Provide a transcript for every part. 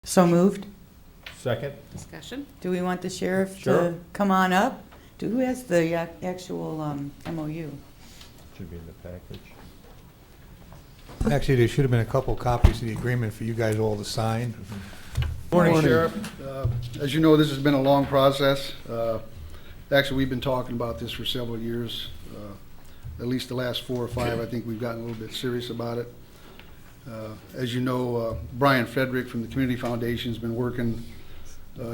So moved. Second. Discussion? Do we want the sheriff Sure. to come on up? Who has the actual MOU? Should be in the package. Actually, there should have been a couple copies of the agreement for you guys all to sign. Morning, Sheriff. As you know, this has been a long process. Actually, we've been talking about this for several years. At least the last 4 or 5, I think we've gotten a little bit serious about it. As you know, Brian Frederick from the Community Foundation has been working,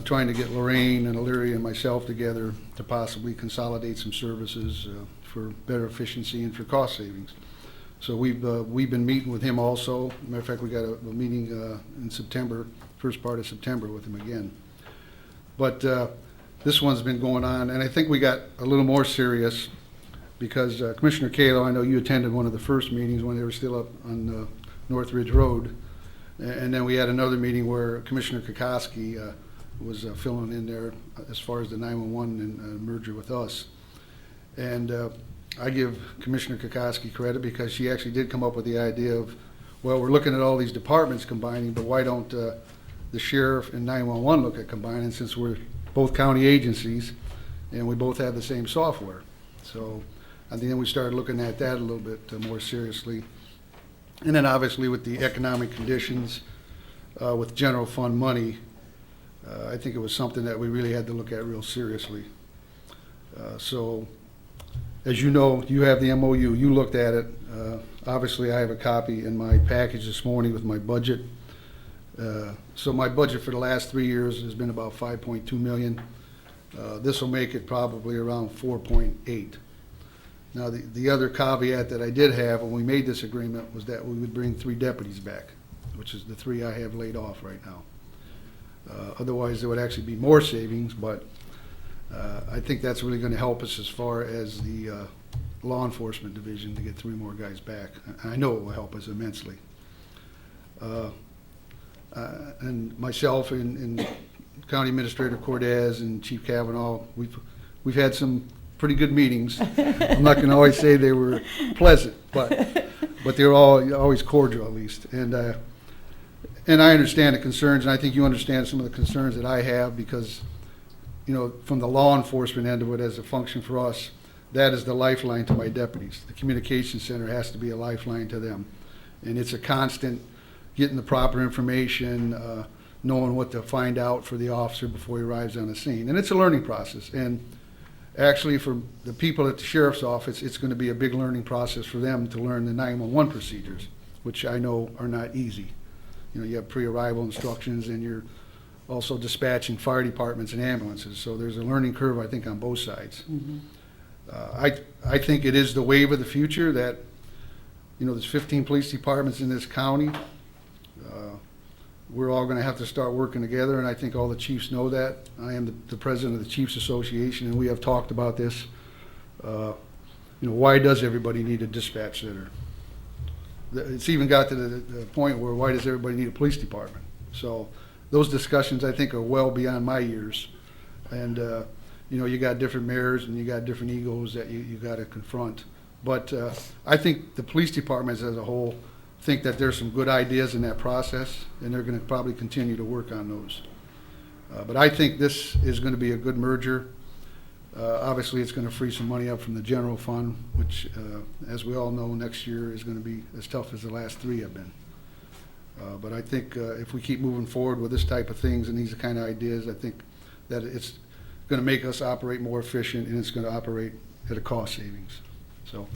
trying to get Lorain and Elyria and myself together to possibly consolidate some services for better efficiency and for cost savings. So we've been meeting with him also. Matter of fact, we got a meeting in September, first part of September with him again. But this one's been going on, and I think we got a little more serious because Commissioner Kalo, I know you attended one of the first meetings when they were still up on North Ridge Road. And then we had another meeting where Commissioner Kokoski was filling in there as far as the 911 and merger with us. And I give Commissioner Kokoski credit because she actually did come up with the idea of, well, we're looking at all these departments combining, but why don't the sheriff and 911 look at combining, since we're both county agencies and we both have the same software. So I think then we started looking at that a little bit more seriously. And then obviously with the economic conditions, with general fund money, I think it was something that we really had to look at real seriously. So as you know, you have the MOU, you looked at it. Obviously I have a copy in my package this morning with my budget. So my budget for the last 3 years has been about 5.2 million. This will make it probably around 4.8. Now the other caveat that I did have when we made this agreement was that we would bring 3 deputies back, which is the 3 I have laid off right now. Otherwise there would actually be more savings, but I think that's really going to help us as far as the law enforcement division to get 3 more guys back. I know it will help us immensely. And myself and County Administrator Cortez and Chief Kavanaugh, we've had some pretty good meetings. I'm not going to always say they were pleasant, but they're always cordial at least. And I understand the concerns, and I think you understand some of the concerns that I have because, you know, from the law enforcement end of it as a function for us, that is the lifeline to my deputies. The communication center has to be a lifeline to them. And it's a constant getting the proper information, knowing what to find out for the officer before he arrives on the scene. And it's a learning process. And actually for the people at the sheriff's office, it's going to be a big learning process for them to learn the 911 procedures, which I know are not easy. You know, you have pre-arrival instructions and you're also dispatching fire departments and ambulances. So there's a learning curve, I think, on both sides. Mm-hmm. I think it is the wave of the future that, you know, there's 15 police departments in this county. We're all going to have to start working together, and I think all the chiefs know that. I am the president of the Chiefs Association, and we have talked about this. You know, why does everybody need a dispatch center? It's even got to the point where why does everybody need a police department? So those discussions, I think, are well beyond my years. And, you know, you got different mayors and you got different egos that you got to confront. But I think the police departments as a whole think that there's some good ideas in that process, and they're going to probably continue to work on those. But I think this is going to be a good merger. Obviously, it's going to free some money up from the general fund, which, as we all know, next year is going to be as tough as the last 3 have been. But I think if we keep moving forward with this type of things and these kind of ideas, I think that it's going to make us operate more efficient, and it's going to operate at a cost savings. So,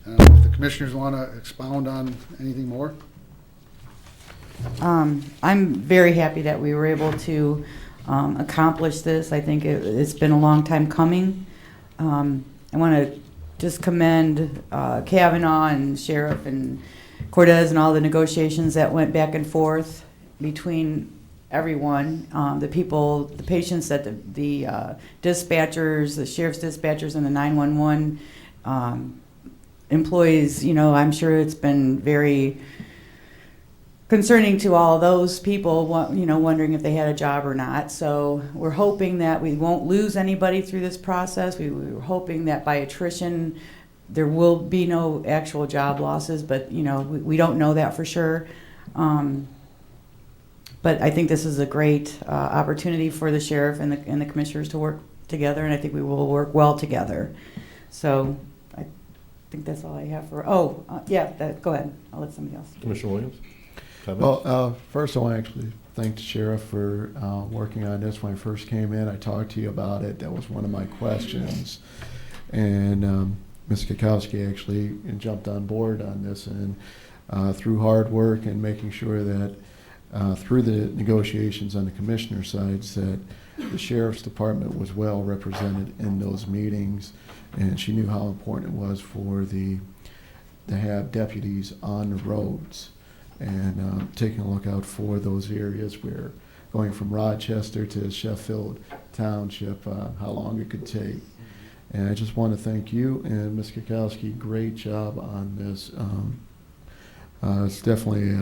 I don't know if the commissioners want to expound on anything more. I'm very happy that we were able to accomplish this. I think it's been a long time coming. I want to just commend Kavanaugh and Sheriff and Cortez and all the negotiations that went back and forth between everyone, the people, the patients, that the dispatchers, the sheriff's dispatchers, and the 911 employees. You know, I'm sure it's been very concerning to all those people, you know, wondering if they had a job or not. So we're hoping that we won't lose anybody through this process. We were hoping that by attrition there will be no actual job losses, but you know, we don't know that for sure. But I think this is a great opportunity for the sheriff and the commissioners to work together, and I think we will work well together. So I think that's all I have for, go ahead. I'll let somebody else. Commissioner Williams? Comments? Well, first I want to actually thank the sheriff for working on this. When I first came in, I talked to you about it. That was one of my questions. And Ms. Kukowski actually jumped on board on this, and through hard work and making sure that through the negotiations on the commissioner sides that the sheriff's department was well represented in those meetings, and she knew how important it was for to have deputies on the roads and taking a look out for those areas where going from Rochester to Sheffield Township, how long it could take. And I just want to thank you and Ms. Kukowski. Great job on this. It's definitely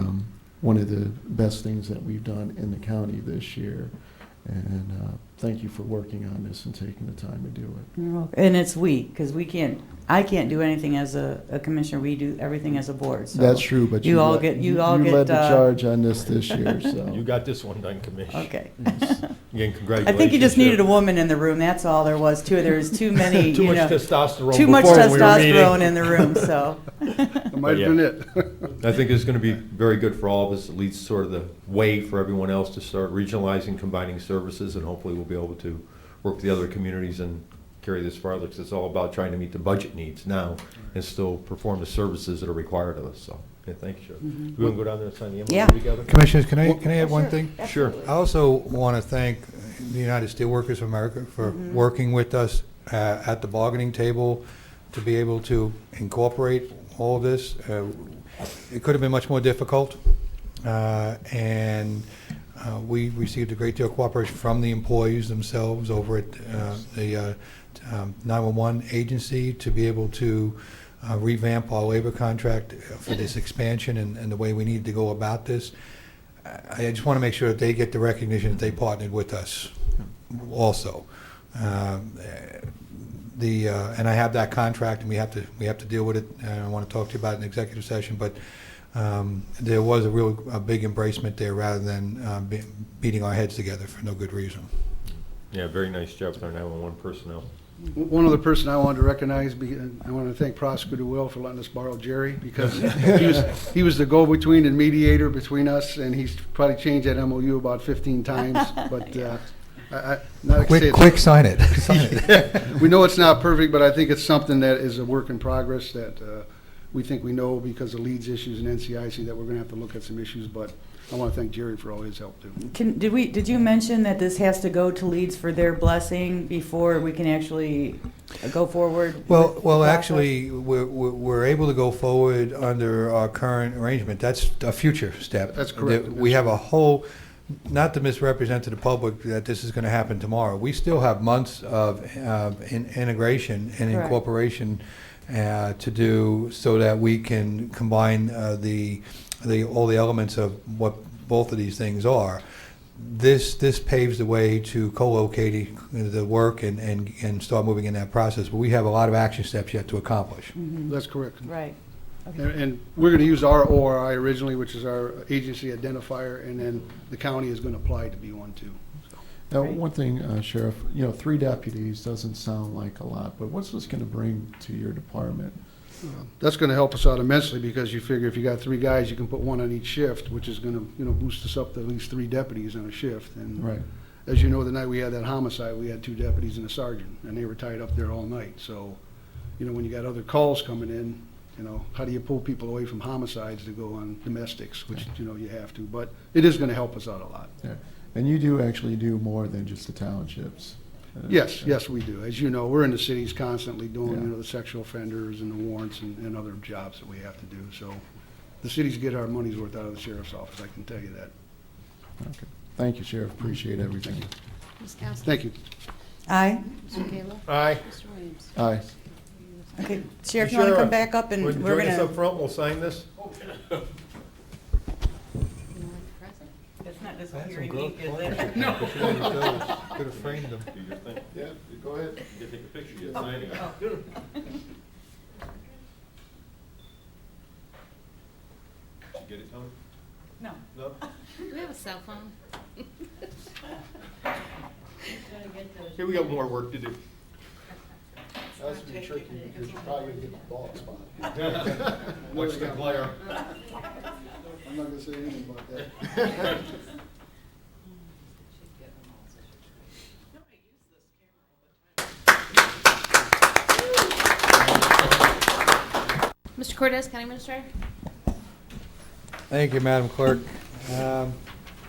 one of the best things that we've done in the county this year. And thank you for working on this and taking the time to do it. You're welcome. And it's we, because I can't do anything as a commissioner. We do everything as a board. So That's true, but you all led get the charge on this year. So You got this one done, Commissioner. Okay. Again, congratulations. I think you just needed a Sheriff. woman in the room. That's all there was to it. There was too many, Too much testosterone too much before when we were testosterone meeting. in the room. So That might have been it. I think it's going to be very good for all of us. It leads sort of the way for everyone else to start regionalizing, combining services, and hopefully we'll be able to work with the other communities and carry this farther, because it's all about trying to meet the budget needs now and still perform the services that are required of us. So, yeah, thank you, Sheriff. Mhm. We want to go down there and sign the MOU Yeah. together? Commissioners, can I add one thing? Sure. I also want to thank the United Steelworkers of America for working with us at the bargaining table to be able to incorporate all of this. It could have been much more difficult, and we received a great deal of cooperation from the employees themselves over at the 911 agency to be able to revamp our labor contract for this expansion and the way we need to go about this. I just want to make sure that they get the recognition that they partnered with us also. And I have that contract, and we have to deal with it. And I want to talk to you about it in executive session, but there was a big embracement there rather than beating our heads together for no good reason. Yeah, very nice job with our 911 personnel. One other person I wanted to recognize, I want to thank Prosecutor Will for letting us borrow Jerry, because he was the go-between and mediator between us, and he's probably changed that MOU about 15 times, but not to say it's- Quick, sign it. Sign it. We know it's not perfect, but I think it's something that is a work in progress that we think we know because of leads issues and NCIC that we're going to have to look at some issues, but I want to thank Jerry for all his help too. did you mention that this has to go to leads for their blessing before we can actually go forward? with the Well, process? actually, we're able to go forward under our current arrangement. That's a future step. That's correct. We have a whole, not to misrepresent to the public that this is going to happen tomorrow. We still have months of integration and Correct. incorporation to do so that we can combine all the elements of what both of these things are. This paves the way to co-locating the work and start moving in that process. But we have a lot of action steps yet to accomplish. Mhm. That's correct. Right. Okay. And we're going to use our ORI originally, which is our agency identifier, and then the county is going to apply to be one too. Now, Right. one thing, Sheriff, 3 deputies doesn't sound like a lot, but what's this going to bring to your department? That's going to help us out immensely, because you figure if you got 3 guys, you can put 1 on each shift, which is going to boost us up to at least 3 deputies on a shift. And Right. as you know, the night we had that homicide, we had 2 deputies and a sergeant, and they were tied up there all night. So, when you got other calls coming in, how do you pull people away from homicides to go on domestics, which, you have to. But it is going to help us out a lot. Yeah. And you do actually do more than just the townships. Yes, we do. As you know, we're in the cities constantly doing, Yeah. the sexual offenders and the warrants and other jobs that we have to do. So the cities get our money's worth out of the sheriff's office, I can tell you that. Okay. Thank you, Sheriff. Appreciate everything. Ms. Kowski. Thank you. Aye. Mr. Kayla. Aye. Mr. Williams. Aye. Okay, Sheriff, you want to come back up and Would you we're join us going up front? We'll sign this. You want to like the present? It's not this That's weird some ink, growth is plans. it? No. Could have framed them. Do your thing. Yeah, go ahead. You can take a picture. You're signing it. Oh. Did you get it, Tony? No. No? Do we have a cell phone? Here we got more work to do. That's gonna be tricky because you're probably gonna get the ball spot. What's the player? I'm not gonna say anything about that. Mr. Cortez, County Administrator? Thank you, Madam Clerk.